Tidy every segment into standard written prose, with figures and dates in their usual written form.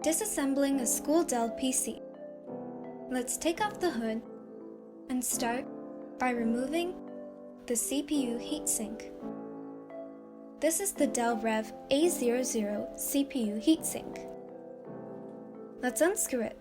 Disassembling a school Dell PC. Let's take off the hood and start by removing the CPU heatsink. This is the Dell Rev A00 CPU heatsink. Let's unscrew it.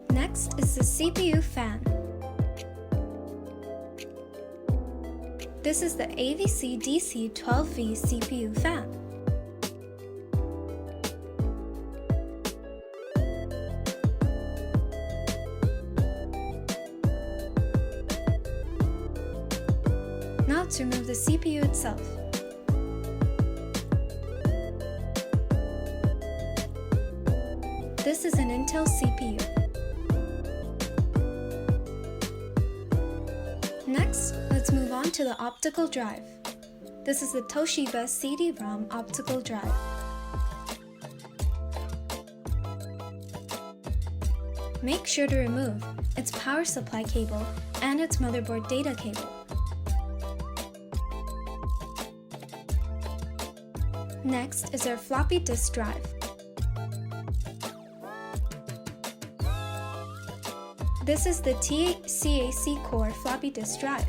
Next is the CPU fan. This is the AVC DC 12V CPU fan. Now let's remove the CPU itself. This is an Intel CPU. Next, let's move on to the optical drive. This is the Toshiba CD-ROM optical drive. Make sure to remove its power supply cable and its motherboard data cable. Next is our floppy disk drive. This is the TCAC Core floppy disk drive.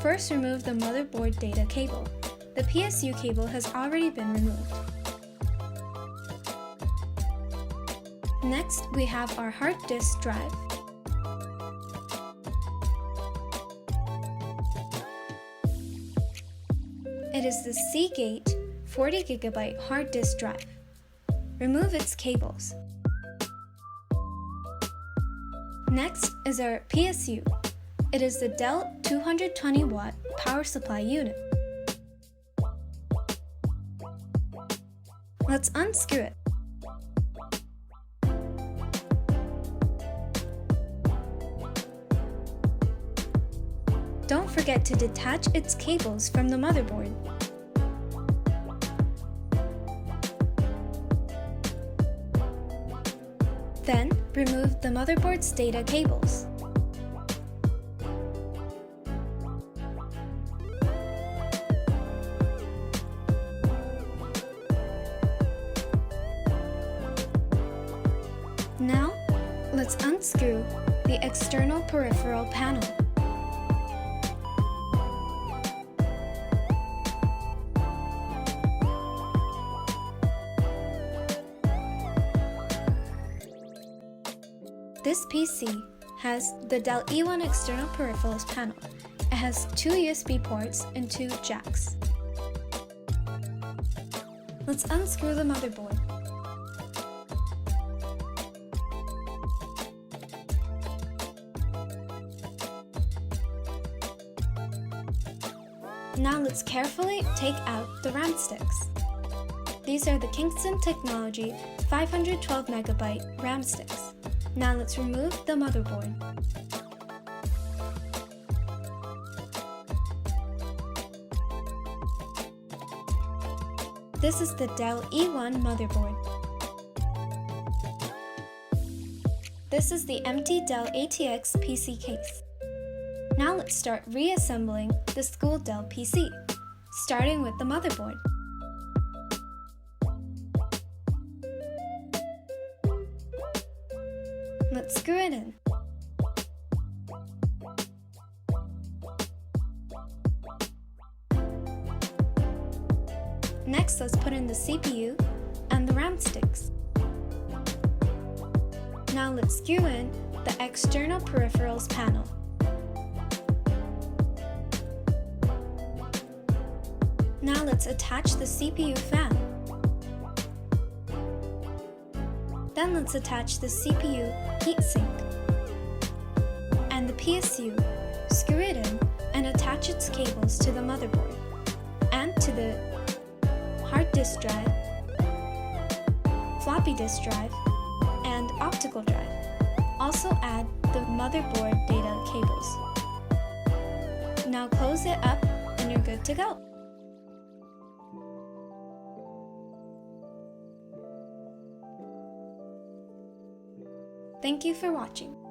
First, remove the motherboard data cable. The PSU cable has already been removed. Next, we have our hard disk drive. It is the Seagate 40GB hard disk drive. Remove its cables. Next is our PSU. It is the Dell 220-watt power supply unit. Let's unscrew it. Don't forget to detach its cables from the motherboard. Then, remove the motherboard's data cables. Now, let's unscrew the external peripheral panel. This PC has the Dell E1 external peripherals panel. It has 2 USB ports and 2 jacks. Let's unscrew the motherboard. Now let's carefully take out the RAM sticks. These are the Kingston Technology 512MB RAM sticks. Now let's remove the motherboard. This is the Dell E1 motherboard. This is the empty Dell ATX PC case. Now let's start reassembling the school Dell PC, starting with the motherboard. Let's screw it in. Next, let's put in the CPU and the RAM sticks. Now let's screw in the external peripherals panel. Now let's attach the CPU fan. Then let's attach the CPU heatsink and the PSU, screw it in and attach its cables to the motherboard and to the hard disk drive, floppy disk drive, and optical drive. Also add the motherboard data cables. Now close it up and you're good to go. Thank you for watching.